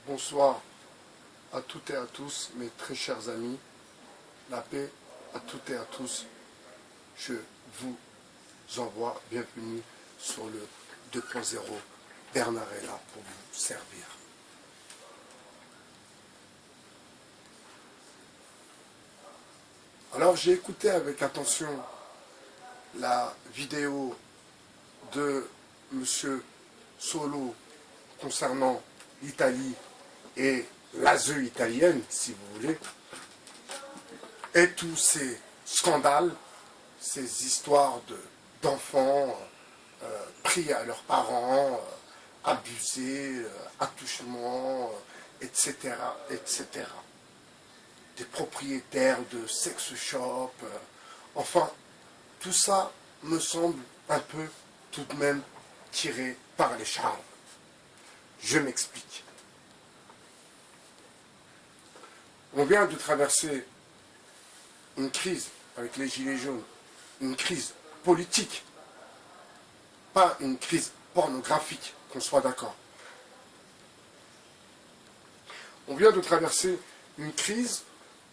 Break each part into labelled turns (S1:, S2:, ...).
S1: Bonsoir à toutes et à tous, mes très chers amis. La paix à toutes et à tous. Je vous envoie bienvenue sur le 2.0. Bernard est là pour vous servir. Alors j'ai écouté avec attention la vidéo de Monsieur Solo concernant l'Italie et l'ASE italienne, si vous voulez, et tous ces scandales, ces histoires d'enfants pris à leurs parents, abusés, attouchements, etc., etc. Des propriétaires de sex shop, enfin, tout ça me semble un peu tout de même tiré par les cheveux. Je m'explique. On vient de traverser une crise avec les Gilets jaunes, une crise politique, pas une crise pornographique, qu'on soit d'accord. On vient de traverser une crise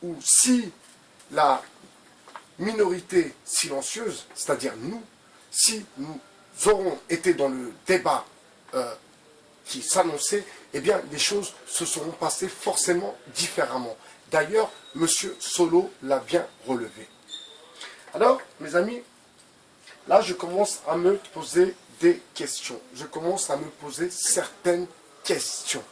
S1: où si la minorité silencieuse, c'est-à-dire nous, si nous aurons été dans le débat qui s'annonçait, eh bien les choses se seront passées forcément différemment. D'ailleurs, M. Solo l'a bien relevé. Alors, mes amis, là je commence à me poser des questions. Je commence à me poser certaines questions.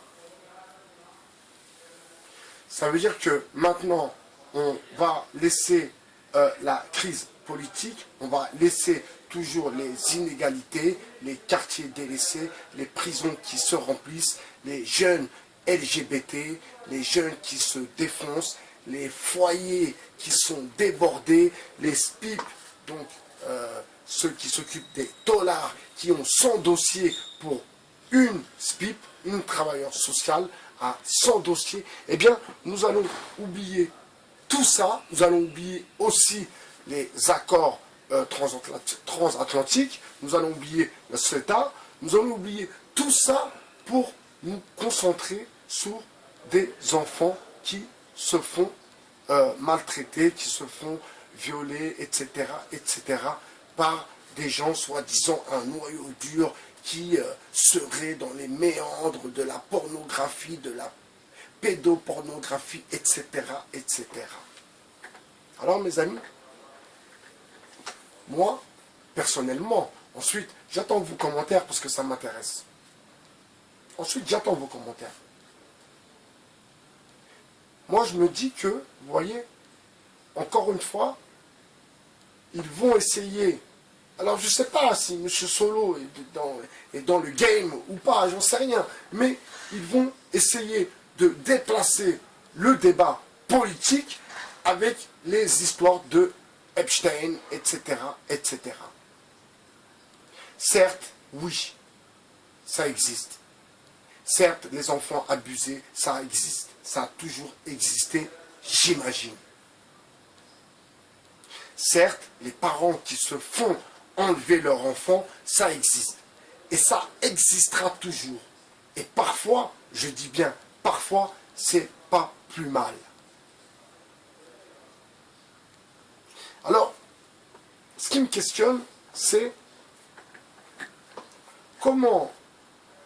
S1: Ça veut dire que maintenant, on va laisser la crise politique, on va laisser toujours les inégalités, les quartiers délaissés, les prisons qui se remplissent, les jeunes LGBT, les jeunes qui se défoncent, les foyers qui sont débordés, les SPIP, donc ceux qui s'occupent des dollars, qui ont 100 dossiers pour une SPIP, une travailleuse sociale, à 100 dossiers, eh bien, nous allons oublier tout ça, nous allons oublier aussi les accords transatlantiques, nous allons oublier le CETA, nous allons oublier tout ça pour nous concentrer sur des enfants qui se font maltraiter, qui se font violer, etc., etc., par des gens soi-disant un noyau dur qui seraient dans les méandres de la pornographie, de la pédopornographie, etc., etc. Alors, mes amis, moi, personnellement, ensuite, j'attends vos commentaires parce que ça m'intéresse. Ensuite, j'attends vos commentaires. Moi, je me dis que, vous voyez, encore une fois, ils vont essayer. Alors, je ne sais pas si M. Solo est dans le game ou pas, j'en sais rien. Mais ils vont essayer de déplacer le débat politique avec les histoires de Epstein, etc., etc. Certes, oui, ça existe. Certes, les enfants abusés, ça existe. Ça a toujours existé, j'imagine. Certes, les parents qui se font enlever leur enfant, ça existe. Et ça existera toujours. Et parfois, je dis bien, parfois, c'est pas plus mal. Alors, ce qui me questionne, c'est comment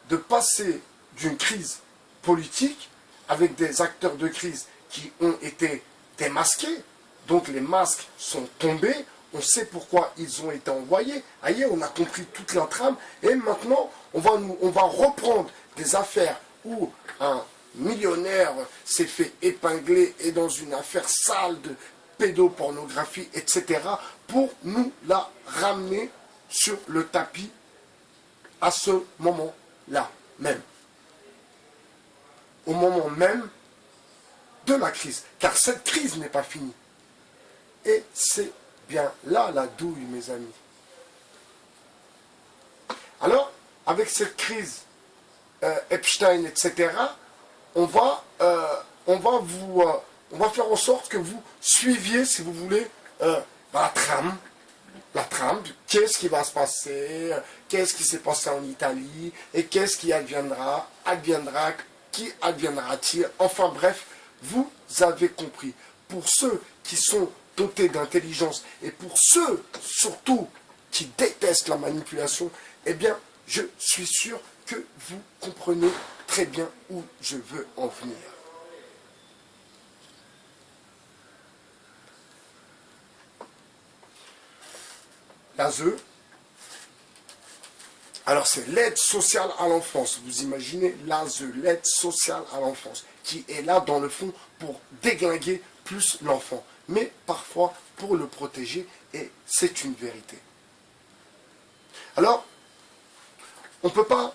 S1: de passer d'une crise politique avec des acteurs de crise qui ont été démasqués, donc les masques sont tombés, on sait pourquoi ils ont été envoyés, ailleurs on a compris toute la trame, et maintenant on va reprendre des affaires où un millionnaire s'est fait épingler et dans une affaire sale de pédopornographie, etc., pour nous la ramener sur le tapis à ce moment-là même. Au moment même de la crise. Car cette crise n'est pas finie. Et c'est bien là la douille, mes amis. Alors, avec cette crise Epstein, etc., on va faire en sorte que vous suiviez, si vous voulez, la trame la trame, qu'est-ce qui va se passer, qu'est-ce qui s'est passé en Italie, et qu'est-ce qui adviendra, qui adviendra-t-il, enfin bref, vous avez compris. Pour ceux qui sont dotés d'intelligence, et pour ceux, surtout, qui détestent la manipulation, eh bien, je suis sûr que vous comprenez très bien où je veux en venir. L'ASE, alors c'est l'aide sociale à l'enfance. Vous imaginez l'ASE, l'aide sociale à l'enfance, qui est là dans le fond pour déglinguer plus l'enfant, mais parfois pour le protéger, et c'est une vérité. Alors, on ne peut pas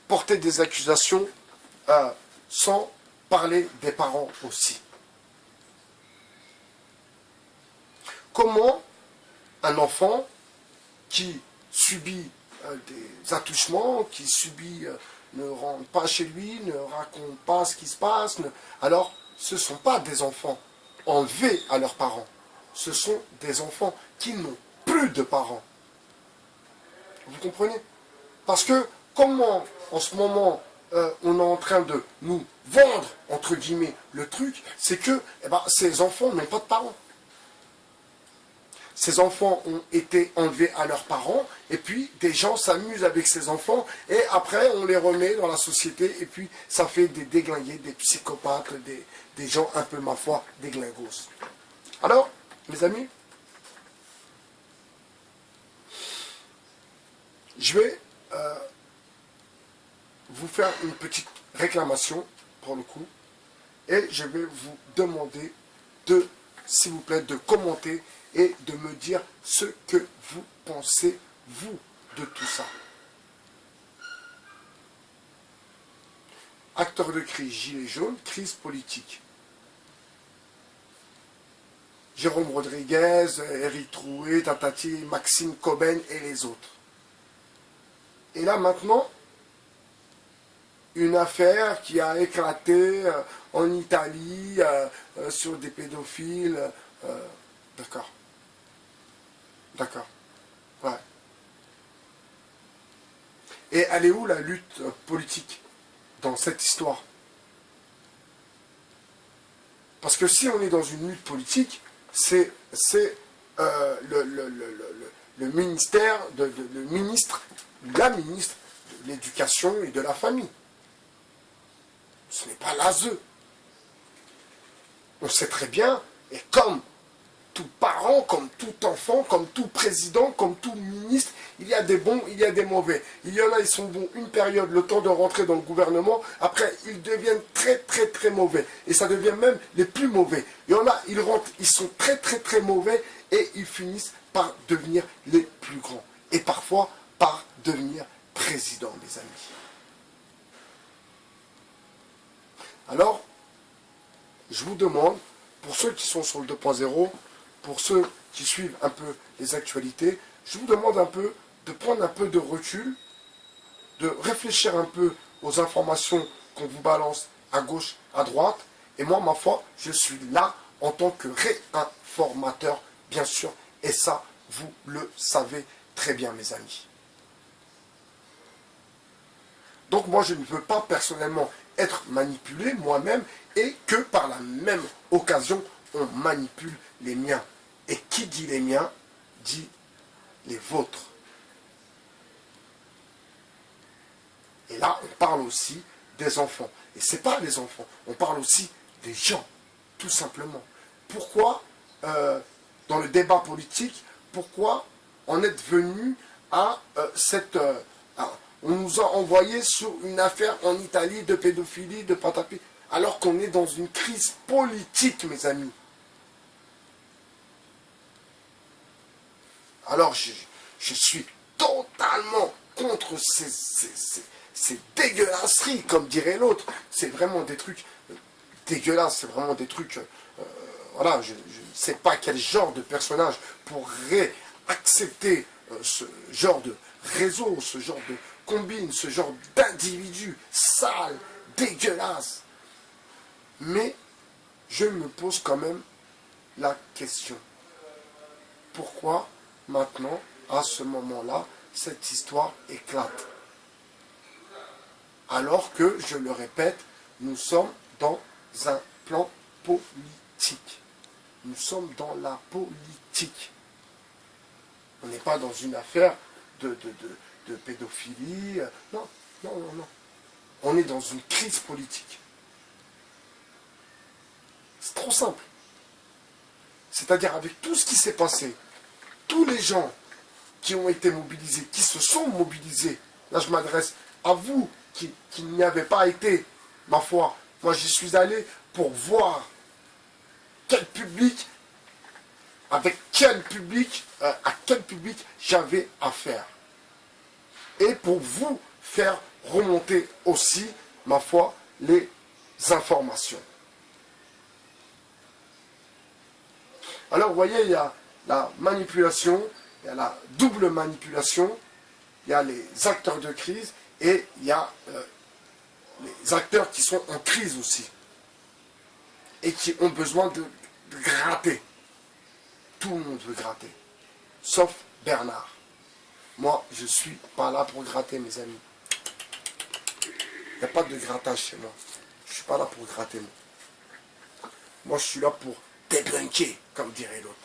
S1: porter des accusations sans parler des parents aussi. Comment un enfant qui subit des attouchements, qui subit, ne rentre pas chez lui, ne raconte pas ce qui se passe, alors ce ne sont pas des enfants enlevés à leurs parents, ce sont des enfants qui n'ont plus de parents. Vous comprenez? Parce que comment en ce moment on est en train de nous vendre, entre guillemets, le truc, c'est que ces enfants n'ont pas de parents. Ces enfants ont été enlevés à leurs parents, et puis des gens s'amusent avec ces enfants, et après on les remet dans la société, et puis ça fait des déglingués, des psychopathes, des gens un peu, ma foi, déglingos. Alors, mes amis, je vais vous faire une petite réclamation, pour le coup, et je vais vous demander de, s'il vous plaît, de commenter et de me dire ce que vous pensez, vous, de tout ça. Acteur de crise, gilet jaune, crise politique. Jérôme Rodriguez, Éric Troué, Tatati, Maxime Coben et les autres. Et là maintenant, une affaire qui a éclaté en Italie sur des pédophiles. D'accord. D'accord. Ouais. Et elle est où la lutte politique dans cette histoire? Parce que si on est dans une lutte politique, c'est le ministère, le ministre, la ministre de l'Éducation et de la Famille. Ce n'est pas l'ASE. On sait très bien, et comme tout parent, comme tout enfant, comme tout président, comme tout ministre, il y a des bons, il y a des mauvais. Il y en a, ils sont bons une période, le temps de rentrer dans le gouvernement, après ils deviennent très très très mauvais. Et ça devient même les plus mauvais. Il y en a, ils rentrent, ils sont très très très mauvais et ils finissent par devenir les plus grands. Et parfois par devenir président, mes amis. Alors, je vous demande, pour ceux qui sont sur le 2.0, pour ceux qui suivent un peu les actualités, je vous demande un peu de prendre un peu de recul, de réfléchir un peu aux informations qu'on vous balance à gauche, à droite. Et moi, ma foi, je suis là en tant que réinformateur, bien sûr. Et ça, vous le savez très bien, mes amis. Donc moi, je ne veux pas personnellement être manipulé moi-même et que par la même occasion, on manipule les miens. Et qui dit les miens, dit les vôtres. Et là, on parle aussi des enfants. Et ce n'est pas les enfants, on parle aussi des gens, tout simplement. Pourquoi, dans le débat politique, pourquoi on est venu à cette... on nous a envoyé sur une affaire en Italie de pédophilie, de patapi, alors qu'on est dans une crise politique, mes amis. Alors, je suis totalement contre ces dégueulasseries, comme dirait l'autre. C'est vraiment des trucs dégueulasses, c'est vraiment des trucs... voilà, je ne sais pas quel genre de personnage pourrait accepter ce genre de réseau, ce genre de combine, ce genre d'individu sale, dégueulasse. Mais je me pose quand même la question. Pourquoi maintenant, à ce moment-là, cette histoire éclate. Alors que, je le répète, nous sommes dans un plan politique. Nous sommes dans la politique. On n'est pas dans une affaire de pédophilie. Non, non, non, non. On est dans une crise politique. C'est trop simple. C'est-à-dire avec tout ce qui s'est passé, tous les gens qui ont été mobilisés, qui se sont mobilisés, là je m'adresse à vous qui n'y avez pas été, ma foi, moi j'y suis allé pour voir quel public, avec quel public, à quel public j'avais affaire. Et pour vous faire remonter aussi, ma foi, les informations. Alors vous voyez, il y a la manipulation, il y a la double manipulation, il y a les acteurs de crise et il y a les acteurs qui sont en crise aussi et qui ont besoin de gratter. Tout le monde veut gratter, sauf Bernard. Moi, je ne suis pas là pour gratter, mes amis. Il n'y a pas de grattage chez moi. Je ne suis pas là pour gratter. Moi, je suis là pour débunker, comme dirait l'autre.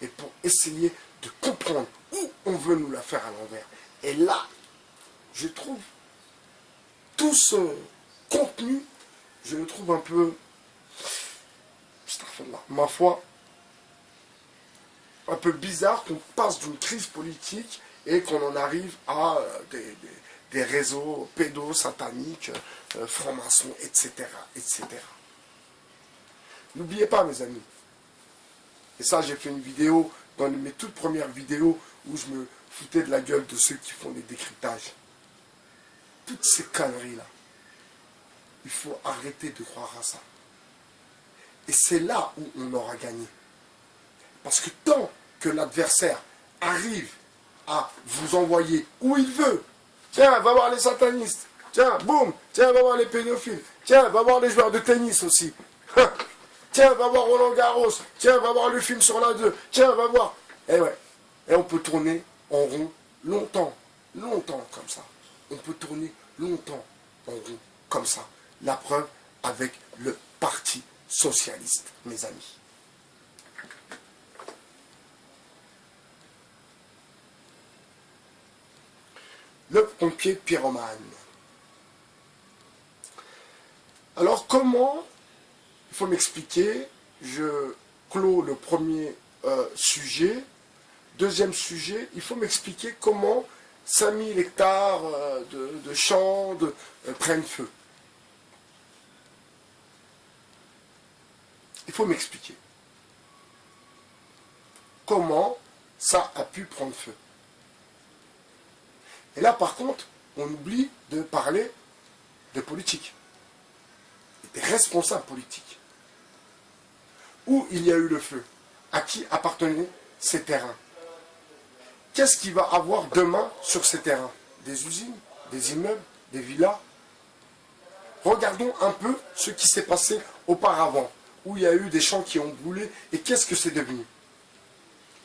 S1: Et pour essayer de comprendre où on veut nous la faire à l'envers. Et là, je trouve tout ce contenu, je le trouve un peu, ma foi, un peu bizarre qu'on passe d'une crise politique et qu'on en arrive à des réseaux pédosataniques, francs-maçons, etc., etc. N'oubliez pas, mes amis, et ça j'ai fait une vidéo, dans mes toutes premières vidéos, où je me foutais de la gueule de ceux qui font des décryptages. Toutes ces conneries-là, il faut arrêter de croire à ça. Et c'est là où on aura gagné. Parce que tant que l'adversaire arrive à vous envoyer où il veut, tiens, va voir les satanistes, tiens, boum, tiens, va voir les pédophiles, tiens, va voir les joueurs de tennis aussi, tiens, va voir Roland Garros, tiens, va voir le film sur la 2, tiens, va voir. Et ouais, et on peut tourner en rond longtemps, longtemps comme ça. On peut tourner longtemps en rond comme ça. La preuve avec le Parti socialiste, mes amis. Le pompier pyromane. Alors comment, il faut m'expliquer, je clôt le premier sujet. Deuxième sujet, il faut m'expliquer comment 5000 hectares de champs prennent feu. Il faut m'expliquer comment ça a pu prendre feu. Et là, par contre, on oublie de parler de politique, des responsables politiques. Où il y a eu le feu? À qui appartenaient ces terrains? Qu'est-ce qu'il va avoir demain sur ces terrains? Des usines, des immeubles, des villas? Regardons un peu ce qui s'est passé auparavant, où il y a eu des champs qui ont brûlé, et qu'est-ce que c'est devenu?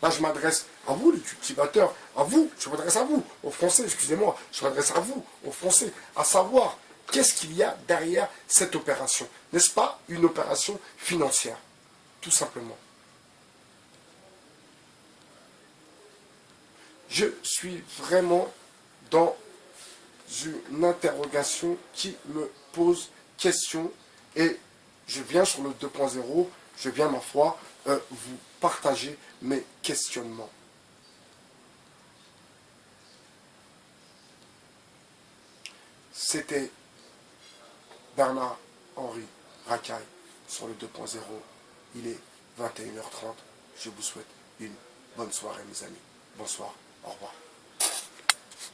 S1: Là, je m'adresse à vous, les cultivateurs, à vous, je m'adresse à vous, aux Français, excusez-moi, je m'adresse à vous, aux Français, à savoir qu'est-ce qu'il y a derrière cette opération. N'est-ce pas une opération financière, tout simplement? Je suis vraiment dans une interrogation qui me pose question et je viens sur le 2.0, je viens, ma foi, vous partager mes questionnements. C'était Bernard-Henri Racaille sur le 2.0. Il est 21h30. Je vous souhaite une bonne soirée, mes amis. Bonsoir. Au revoir.